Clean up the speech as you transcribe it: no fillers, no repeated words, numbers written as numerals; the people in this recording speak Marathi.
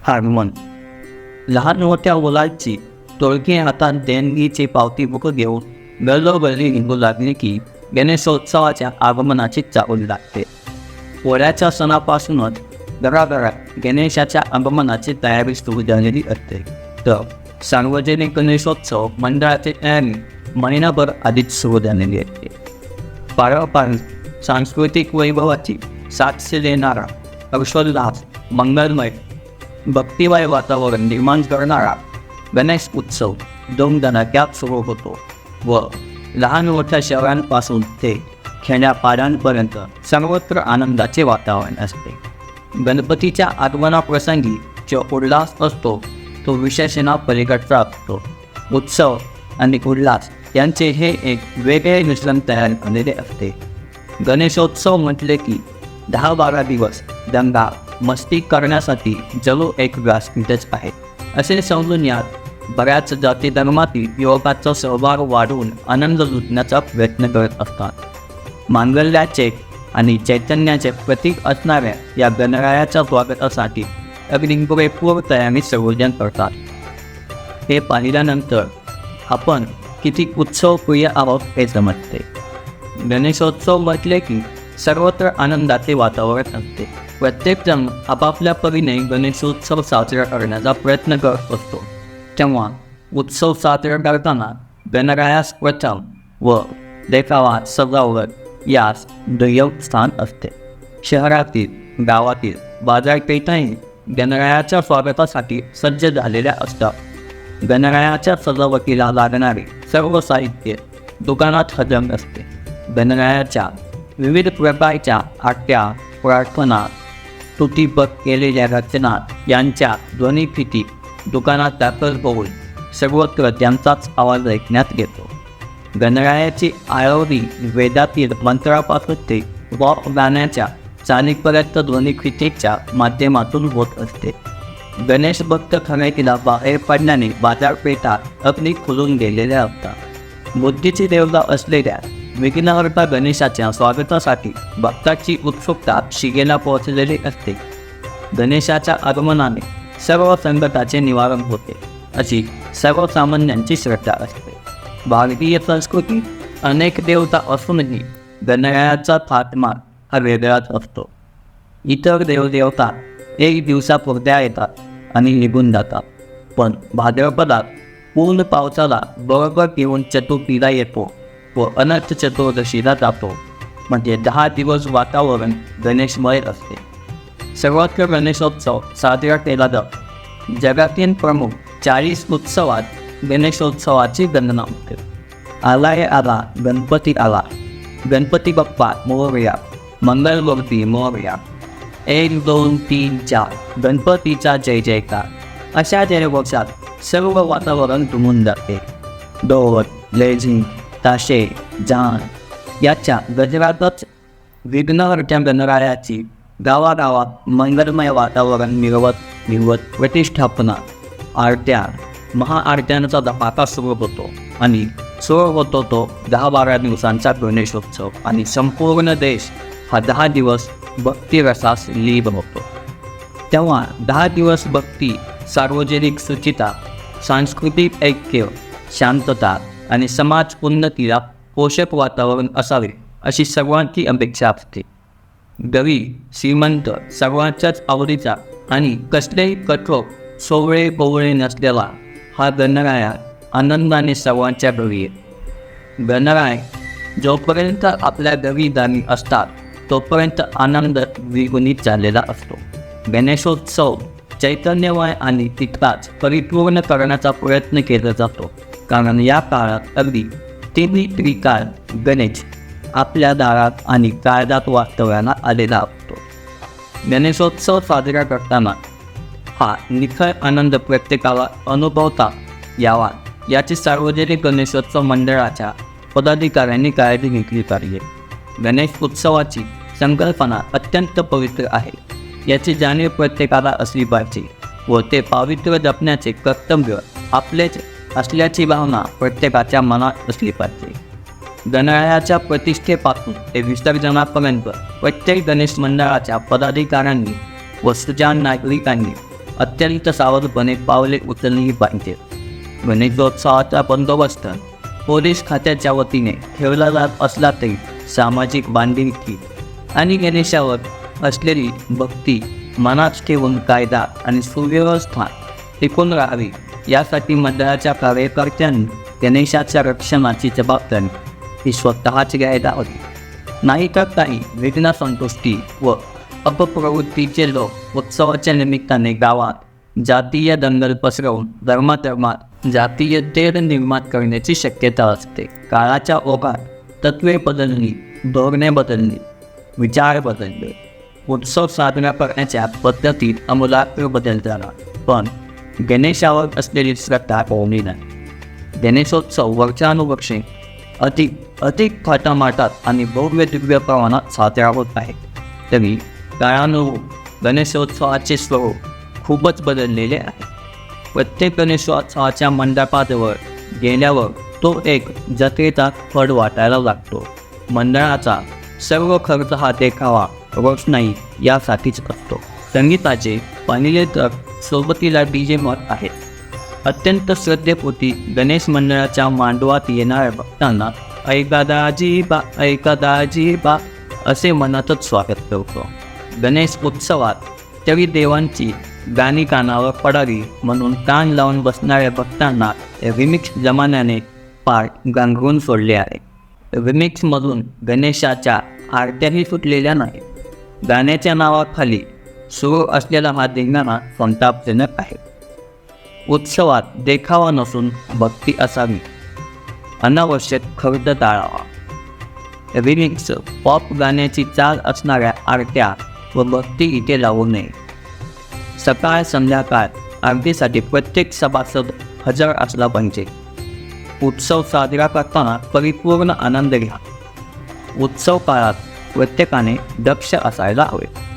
आगमन. लहान मोठ्या मुलांची टोळकी हातात देणगीची पावती बुक घेऊन गल्लोगल्ली निघू लागली की गणेशोत्सवाच्या आगमनाची चाहूल लागते. पोळ्याच्या सणापासूनच घराघरात गणेशाच्या आगमनाची तयारी सुरू झालेली असते. तर सार्वजनिक गणेशोत्सव मंडळाची तयारी महिनाभर आधीच सुरू झालेली असते. पारंपरिक सांस्कृतिक वैभवाची साक्ष देणारा, हर्षोल्लास, मंगलमय, भक्तिमय वातावरण निर्माण करणारा गणेश उत्सव धूमधडाक्यात सुरू होतो व लहान मोठ्या शहरांपासून ते खेड्यापाड्यांपर्यंत सर्वत्र आनंदाचे वातावरण असते. गणपतीच्या आगमनाप्रसंगी जो उल्हास असतो तो विशेषणा पलीकडचा असतो. उत्सव आणि उल्हास यांचे हे एक वेगळे मिश्रण तयार झालेले असते. गणेशोत्सव म्हटले की 10-12 दिवस दंगा मस्ती करण्यासाठी जणू एक व्यासपीठच आहे असे समजून यात बऱ्याच जाती धर्मातील युवकांचा सहभाग वाढवून आनंद लुटण्याचा प्रयत्न करत असतात. मांगल्याचे आणि चैतन्याचे प्रतीक असणाऱ्या या गणरायाच्या स्वागतासाठी अगदी पुरेपूर तयारी सर्वजण करतात. हे पाहिल्यानंतर आपण किती उत्सवप्रिय आहोत हे समजते. गणेशोत्सव म्हटले की सर्वत्र आनंदाचे वातावरण असते. प्रत्येकजण आपापल्या परीने गणेशोत्सव साजरा करण्याचा प्रयत्न करत असतो. तेव्हा उत्सव साजरा करताना गणरायास प्रथम व देखावा सजावट यास दुय्यम स्थान असते. शहरातील गावातील बाजारपेठाही गणरायाच्या स्वागतासाठी सज्ज झालेल्या असतात. गणरायाच्या सजावटीला लागणारे सर्व साहित्य दुकानात हजर असते. गणरायाच्या विविध प्रकारच्या आरत्या, प्रार्थना, स्तुतीपद केलेल्या रचना यांच्या ध्वनिफिती दुकानात दाखल होऊन सर्वत्र त्यांचाच आवाज ऐकण्यात येतो. गणरायाची आरवणी वेदातील मंत्रापासून ते पॉप गाण्याच्या चालीपर्यंत ध्वनिफितीच्या माध्यमातून होत असते. गणेश भक्त खरेदीला बाहेर पडल्याने बाजारपेठा अगदी खुलून गेलेल्या असतात. बुद्धीची देवता असलेल्या विघ्नहर्ता गणेशाच्या स्वागतासाठी भक्ताची उत्सुकता शिगेला पोहोचलेली असते. गणेशाच्या आगमनाने सर्व संकटाचे निवारण होते अशी सर्वसामान्यांची श्रद्धा असते. भारतीय संस्कृतीत अनेक देवता असूनही गणरायाचा थाटमाट हा वेगळाच असतो. इतर देवदेवता एक दिवसापुरत्या येतात आणि निघून जातात, पण भाद्रपदात पूर्ण पावसाला बरोबर घेऊन चतुर्थीला येतो व अनंत चतुर्दशीला जातो. म्हणजे 10 दिवस वातावरण गणेशमय असते. सर्वत्र गणेशोत्सव साजरा केला जातो. जगातील प्रमुख 40 उत्सवात गणेशोत्सवाची गणना होते. आलाय आला गणपती आला, गणपती बाप्पा मोरया, मंगलमूर्ती मोरया, 1 2 3 4 गणपतीचा जय जयकार अशा जयघोषात सर्व वातावरण तुंबून जाते. ढोल, लेझिम, ताशे, जाण याच्या गजरातच विघ्नहर्त्या गणरायाची गावागावात मंगलमय वातावरण मिरवत प्रतिष्ठापना, आरत्या, महाआरत्यांचा धमाका सुरू होतो आणि सुरू होतो तो 10-12 दिवसांचा गणेशोत्सव आणि संपूर्ण देश हा 10 दिवस भक्तिरसास लीन होतो. तेव्हा 10 दिवस भक्ती, सार्वजनिक शुचिता, सांस्कृतिक ऐक्य, शांतता आणि समाज उन्नतीला पोषक वातावरण असावे अशी सर्वांची अपेक्षा असते. गरीब श्रीमंत सर्वांच्याच आवडीचा आणि कसलेही कठोर सोवळे कोवळे नसलेला हा गणराया आनंदाने सर्वांच्या घरी येतो. गणराय जोपर्यंत आपल्या घरी दारी असतात तोपर्यंत आनंद द्विगुणित झालेला असतो. गणेशोत्सव चैतन्यमय आणि तितकाच परिपूर्ण करण्याचा प्रयत्न केला जातो, कारण या काळात अगदी तिन्ही त्रिकाळ गणेश आपल्या दारात आणि काळजात वास्तव्याला आलेला असतो. गणेशोत्सव साजरा करताना हा निखळ आनंद प्रत्येकाला अनुभवता यावा याची सार्वजनिक गणेशोत्सव मंडळाच्या पदाधिकाऱ्यांनी काळजी घेतली पाहिजे. गणेश उत्सवाची संकल्पना अत्यंत पवित्र आहे याची जाणीव प्रत्येकाला असली पाहिजे व ते पावित्र्य जपण्याचे कर्तव्य आपलेच असल्याची भावना प्रत्येकाच्या मनात असली पाहिजे. गणरायाच्या प्रतिष्ठेपासून ते विसर्जनापर्यंत प्रत्येक गणेश मंडळाच्या पदाधिकाऱ्यांनी व सुजाण नागरिकांनी अत्यंत सावधपणे पावले उचलली पाहिजे. गणेशोत्सवाचा बंदोबस्त पोलीस खात्याच्या वतीने ठेवला जात असला तरी सामाजिक बांधिलकी आणि गणेशावर असलेली भक्ती मनात ठेवून कायदा आणि सुव्यवस्था टिकून राहावी यासाठी मंडळाच्या कार्यकर्त्यांनी गणेशाच्या रक्षणाची जबाबदारी ही स्वतःच घ्यायला हवी. नाही तर काही विघ्न संतुष्टी व अपप्रवृत्तीचे लोक उत्सवाच्या निमित्ताने गावात जातीय दंगल पसरवून धर्मात जातीय तेढ निर्माण करण्याची शक्यता असते. काळाच्या ओघात तत्वे बदलली, धोरणे बदलली, विचार बदलले, उत्सव साजरा करण्याच्या पद्धतीत आमूलाग्र बदल झाला, पण गणेशावर असलेली श्रद्धा कोणी नाही. गणेशोत्सव वर्षानुवर्षे अधिक थाटामाटात आणि भव्य दिव्य प्रमाणात साजरा होत आहे. तरी काळानुरूप गणेशोत्सवाचे स्वरूप खूपच बदललेले आहे. प्रत्येक गणेशोत्सवाच्या मंडपाजवळ गेल्यावर तो एक जत्रेचा फड वाटायला लागतो. मंडळाचा सर्व खर्च हा देखावा, रोषणाई यासाठीच असतो. संगीताचे पाहिले तर सोबतीला DJ मत आहेत. अत्यंत श्रद्धेपोटी गणेश मंडळाच्या मांडवात येणाऱ्या भक्तांना ऐका दाजी बा असे मनातच स्वागत करतो. गणेश उत्सवात तरी देवांची गाणी कानावर पडावी म्हणून कान लावून बसणाऱ्या भक्तांना रिमिक्स जमान्याने पार गांघरून सोडले आहे. रिमिक्समधून गणेशाच्या आरत्याही सुटलेल्या नाहीत. गाण्याच्या नावाखाली सुरू असलेला हा धिंगाणा संतापजनक आहे. उत्सवात देखावा नसून भक्ती असावी. अनावश्यक खर्च टाळावा. रिमिक्स पॉप गाण्याची चाल असणाऱ्या आरत्या व भक्ती इथे लावू नये. सकाळ संध्याकाळ आरतीसाठी प्रत्येक सभासद हजर असला पाहिजे. उत्सव साजरा करताना परिपूर्ण आनंद घ्या. उत्सव काळात प्रत्येकाने दक्ष असायला हवे.